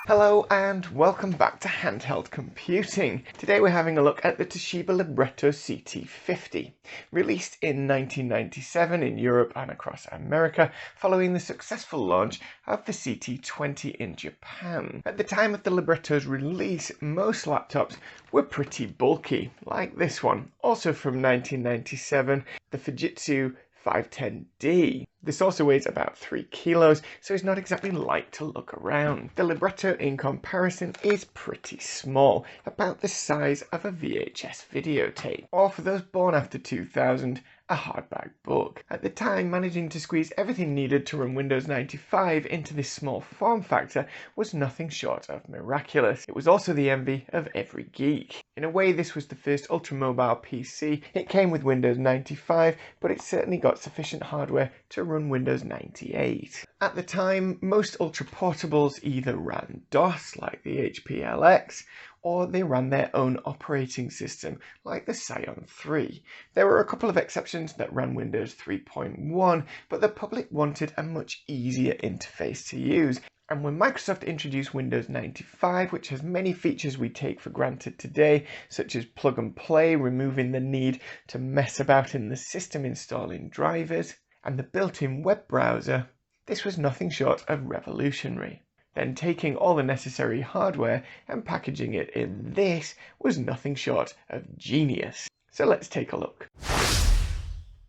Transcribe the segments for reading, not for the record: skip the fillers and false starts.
Hello and welcome back to Handheld Computing. Today we're having a look at the Toshiba Libretto CT50, released in 1997 in Europe and across America, following the successful launch of the CT20 in Japan. At the time of the Libretto's release, most laptops were pretty bulky, like this one, also from 1997, the Fujitsu 510D. This also weighs about 3 kilos, so it's not exactly light to look around. The Libretto, in comparison, is pretty small, about the size of a VHS videotape, or for those born after 2000, a hardback book. At the time, managing to squeeze everything needed to run Windows 95 into this small form factor was nothing short of miraculous. It was also the envy of every geek. In a way, this was the first ultramobile PC. It came with Windows 95, but it certainly got sufficient hardware to run Windows 98. At the time, most ultra-portables either ran DOS, like the HP LX, or they ran their own operating system, like the Psion 3. There were a couple of exceptions that ran Windows 3.1, but the public wanted a much easier interface to use. And when Microsoft introduced Windows 95, which has many features we take for granted today, such as plug and play, removing the need to mess about in the system installing drivers, and the built-in web browser, this was nothing short of revolutionary. Then taking all the necessary hardware and packaging it in this was nothing short of genius. So let's take a look.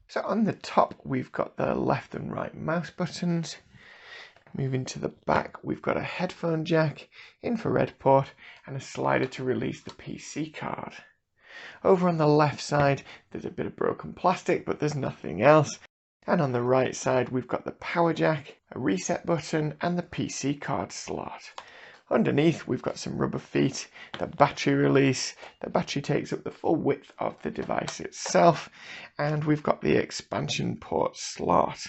So on the top we've got the left and right mouse buttons. Moving to the back, we've got a headphone jack, infrared port, and a slider to release the PC card. Over on the left side, there's a bit of broken plastic, but there's nothing else. And on the right side, we've got the power jack, a reset button, and the PC card slot. Underneath, we've got some rubber feet, the battery release. The battery takes up the full width of the device itself, and we've got the expansion port slot.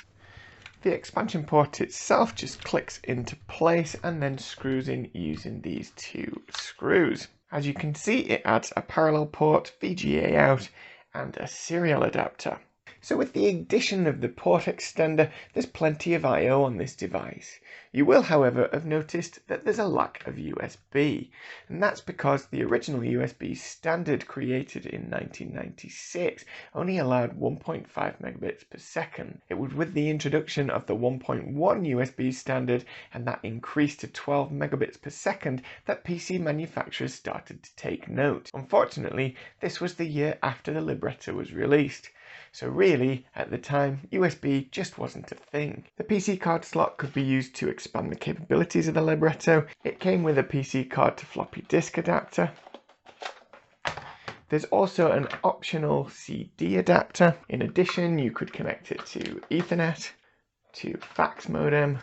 The expansion port itself just clicks into place and then screws in using these two screws. As you can see, it adds a parallel port, VGA out, and a serial adapter. So with the addition of the port extender, there's plenty of I/O on this device. You will, however, have noticed that there's a lack of USB, and that's because the original USB standard created in 1996 only allowed 1.5 megabits per second. It was with the introduction of the 1.1 USB standard and that increased to 12 megabits per second that PC manufacturers started to take note. Unfortunately, this was the year after the Libretto was released. So really, at the time, USB just wasn't a thing. The PC card slot could be used to expand the capabilities of the Libretto. It came with a PC card to floppy disk adapter. There's also an optional CD adapter. In addition, you could connect it to Ethernet, to fax modem,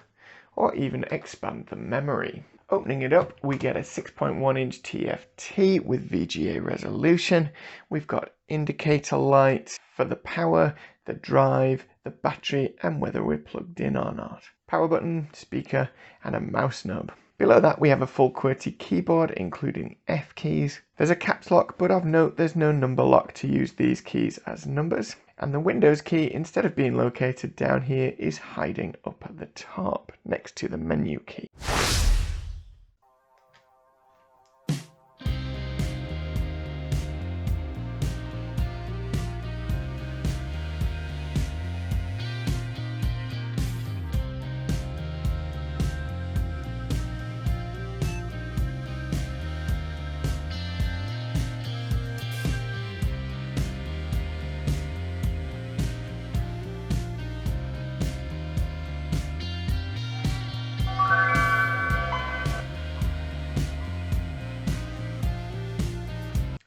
or even expand the memory. Opening it up, we get a 6.1-inch TFT with VGA resolution. We've got indicator lights for the power, the drive, the battery, and whether we're plugged in or not. Power button, speaker, and a mouse knob. Below that we have a full QWERTY keyboard including F keys. There's a caps lock, but of note there's no number lock to use these keys as numbers. And the Windows key, instead of being located down here, is hiding up at the top next to the menu key.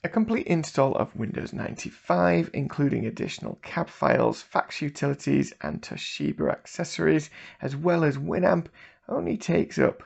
A complete install of Windows 95, including additional cab files, fax utilities, and Toshiba accessories, as well as Winamp, only takes up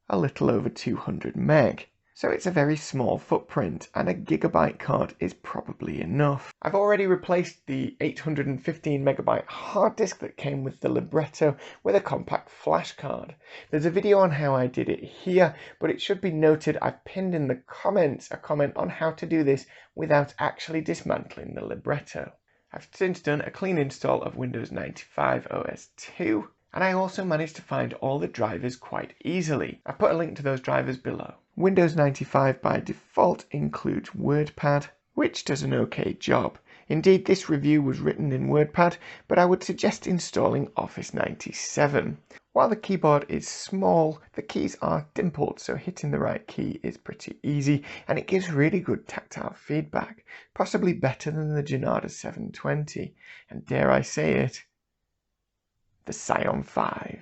a little over 200 meg. So it's a very small footprint, and a gigabyte card is probably enough. I've already replaced the 815 megabyte hard disk that came with the Libretto with a compact flash card. There's a video on how I did it here, but it should be noted I've pinned in the comments a comment on how to do this without actually dismantling the Libretto. I've since done a clean install of Windows 95 OS 2, and I also managed to find all the drivers quite easily. I've put a link to those drivers below. Windows 95 by default includes WordPad, which does an okay job. Indeed, this review was written in WordPad, but I would suggest installing Office 97. While the keyboard is small, the keys are dimpled, so hitting the right key is pretty easy, and it gives really good tactile feedback, possibly better than the Janada 720, and dare I say it, the Scion 5.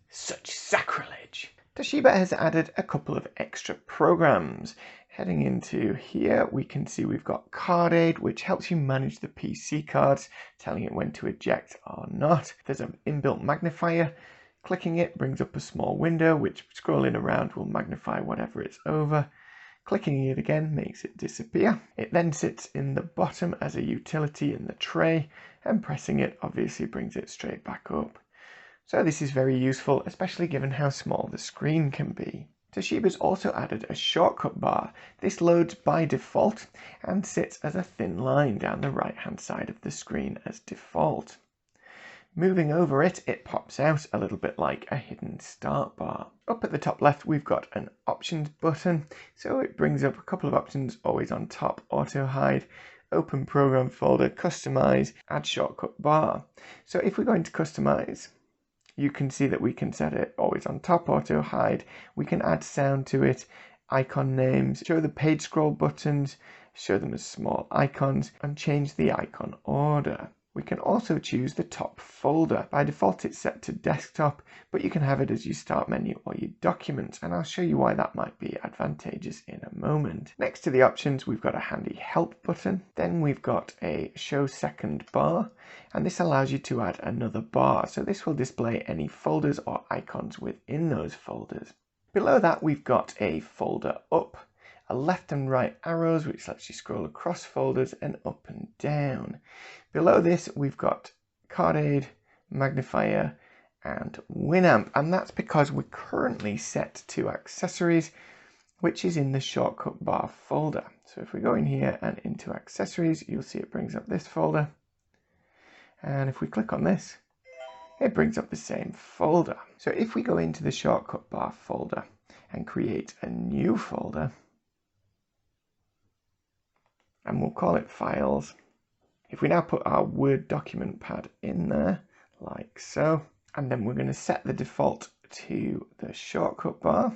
Such sacrilege! Toshiba has added a couple of extra programs. Heading into here, we can see we've got Card Aid, which helps you manage the PC cards, telling it when to eject or not. There's an inbuilt magnifier. Clicking it brings up a small window, which scrolling around will magnify whatever it's over. Clicking it again makes it disappear. It then sits in the bottom as a utility in the tray, and pressing it obviously brings it straight back up. So this is very useful, especially given how small the screen can be. Toshiba's also added a shortcut bar. This loads by default and sits as a thin line down the right hand side of the screen as default. Moving over it, it pops out a little bit like a hidden start bar. Up at the top left, we've got an options button, so it brings up a couple of options: always on top, auto hide, open program folder, customize, add shortcut bar. So if we're going to customize, you can see that we can set it always on top, auto hide. We can add sound to it, icon names, show the page scroll buttons, show them as small icons, and change the icon order. We can also choose the top folder. By default it's set to desktop, but you can have it as your start menu or your documents, and I'll show you why that might be advantageous in a moment. Next to the options, we've got a handy help button. Then we've got a show second bar, and this allows you to add another bar. So this will display any folders or icons within those folders. Below that, we've got a folder up, a left and right arrows, which lets you scroll across folders and up and down. Below this, we've got Card Aid, Magnifier, and Winamp, and that's because we're currently set to Accessories, which is in the shortcut bar folder. So if we go in here and into Accessories, you'll see it brings up this folder. And if we click on this, it brings up the same folder. So if we go into the shortcut bar folder and create a new folder, and we'll call it Files. If we now put our Word document pad in there, like so, and then we're going to set the default to the shortcut bar,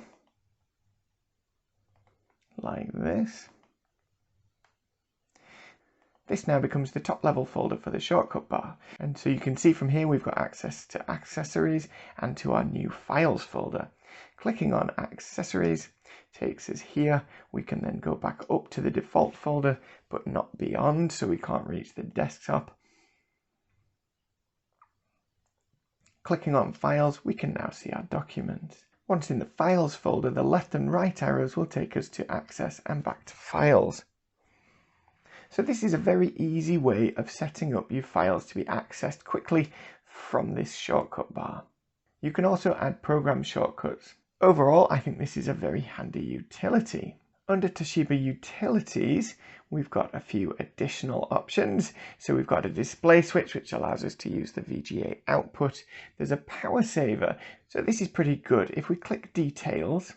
like this. This now becomes the top level folder for the shortcut bar. And so you can see from here we've got access to Accessories and to our new Files folder. Clicking on Accessories takes us here. We can then go back up to the default folder, but not beyond, so we can't reach the desktop. Clicking on Files, we can now see our documents. Once in the Files folder, the left and right arrows will take us to Access and back to Files. So this is a very easy way of setting up your files to be accessed quickly from this shortcut bar. You can also add program shortcuts. Overall, I think this is a very handy utility. Under Toshiba Utilities, we've got a few additional options. So we've got a display switch, which allows us to use the VGA output. There's a power saver. So this is pretty good. If we click Details,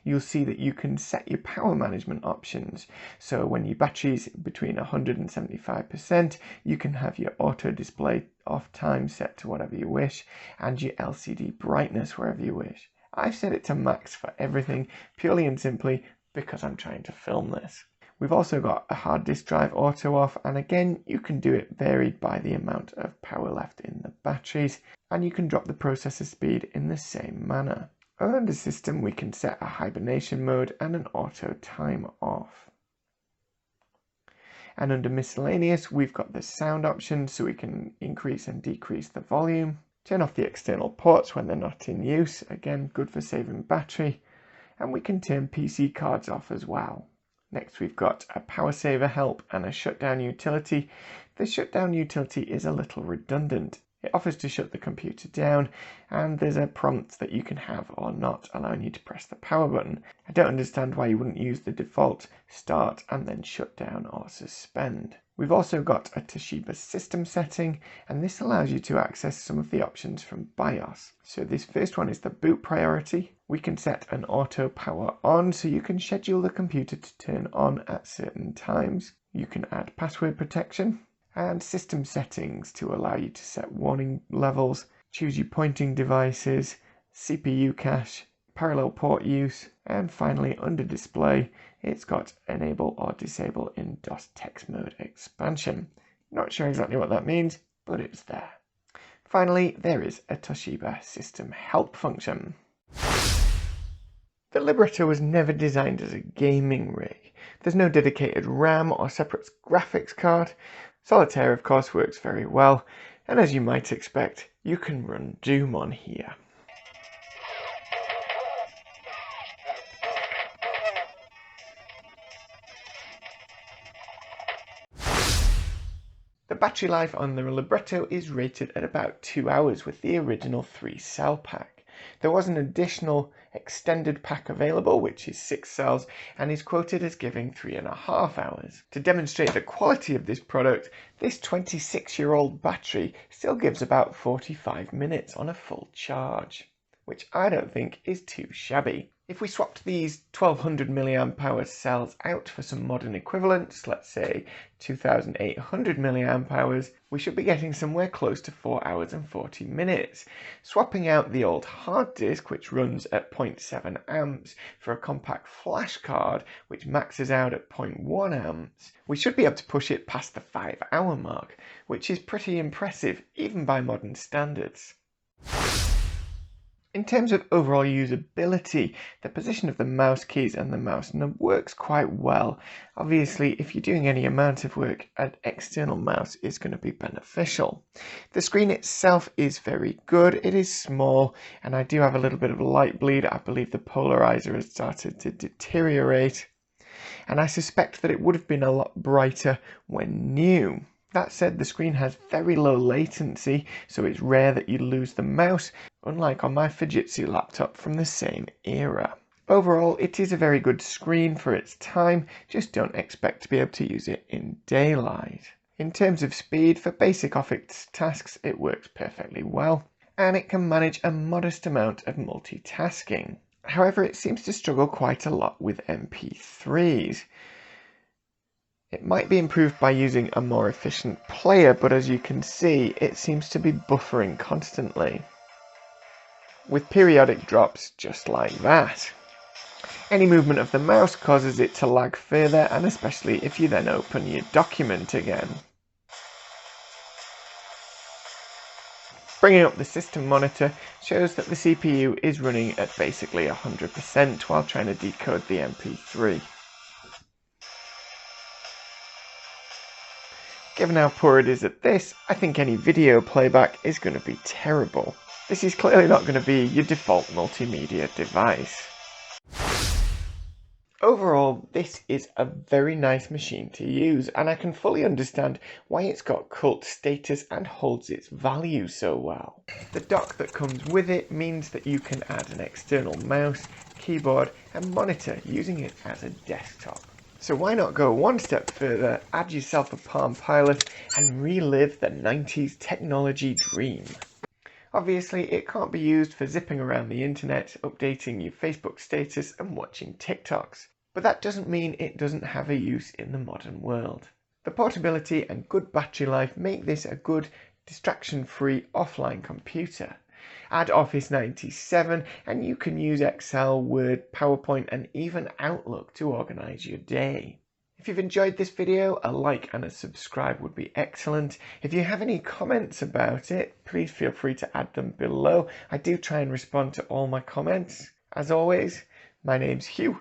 you'll see that you can set your power management options. So when your battery's between 100 and 75%, you can have your auto display off time set to whatever you wish, and your LCD brightness wherever you wish. I've set it to max for everything, purely and simply because I'm trying to film this. We've also got a hard disk drive auto off, and again, you can do it varied by the amount of power left in the batteries, and you can drop the processor speed in the same manner. Under System, we can set a hibernation mode and an auto time off. And under Miscellaneous, we've got the sound option, so we can increase and decrease the volume. Turn off the external ports when they're not in use. Again, good for saving battery. and we can turn PC cards off as well. Next we've got a power saver help and a shutdown utility. The shutdown utility is a little redundant. It offers to shut the computer down, and there's a prompt that you can have or not, allowing you to press the power button. I don't understand why you wouldn't use the default start and then shut down or suspend. We've also got a Toshiba system setting, and this allows you to access some of the options from BIOS. So this first one is the boot priority. We can set an auto power on, so you can schedule the computer to turn on at certain times. You can add password protection and system settings to allow you to set warning levels, choose your pointing devices, CPU cache, parallel port use, and finally under display it's got enable or disable in DOS text mode expansion. Not sure exactly what that means, but it's there. Finally, there is a Toshiba system help function. The Libretto was never designed as a gaming rig. There's no dedicated RAM or separate graphics card. Solitaire of course works very well, and as you might expect, you can run Doom on here. The battery life on the Libretto is rated at about 2 hours with the original 3-cell pack. There was an additional extended pack available, which is 6 cells and is quoted as giving 3.5 hours. To demonstrate the quality of this product, this 26-year-old battery still gives about 45 minutes on a full charge, which I don't think is too shabby. If we swapped these 1200 mAh cells out for some modern equivalents, let's say 2800 mAh, we should be getting somewhere close to 4 hours and 40 minutes. Swapping out the old hard disk, which runs at 0.7 amps, for a compact flash card, which maxes out at 0.1 amps, we should be able to push it past the 5-hour mark, which is pretty impressive, even by modern standards. In terms of overall usability, the position of the mouse keys and the mouse nub works quite well. Obviously, if you're doing any amount of work, an external mouse is going to be beneficial. The screen itself is very good. It is small, and I do have a little bit of light bleed. I believe the polarizer has started to deteriorate, and I suspect that it would have been a lot brighter when new. That said, the screen has very low latency, so it's rare that you lose the mouse, unlike on my Fujitsu laptop from the same era. Overall, it is a very good screen for its time, just don't expect to be able to use it in daylight. In terms of speed, for basic office tasks, it works perfectly well, and it can manage a modest amount of multitasking. However, it seems to struggle quite a lot with MP3s. It might be improved by using a more efficient player, but as you can see, it seems to be buffering constantly, with periodic drops just like that. Any movement of the mouse causes it to lag further, and especially if you then open your document again. Bringing up the system monitor shows that the CPU is running at basically 100% while trying to decode the MP3. Given how poor it is at this, I think any video playback is going to be terrible. This is clearly not going to be your default multimedia device. Overall, this is a very nice machine to use, and I can fully understand why it's got cult status and holds its value so well. The dock that comes with it means that you can add an external mouse, keyboard, and monitor using it as a desktop. So why not go one step further, add yourself a Palm Pilot, and relive the 90s technology dream. Obviously, it can't be used for zipping around the internet, updating your Facebook status, and watching TikToks. But that doesn't mean it doesn't have a use in the modern world. The portability and good battery life make this a good, distraction-free offline computer. Add Office 97 and you can use Excel, Word, PowerPoint and even Outlook to organize your day. If you've enjoyed this video, a like and a subscribe would be excellent. If you have any comments about it, please feel free to add them below. I do try and respond to all my comments. As always, my name's Hugh.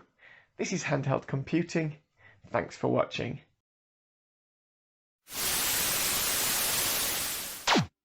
This is Handheld Computing. Thanks for watching.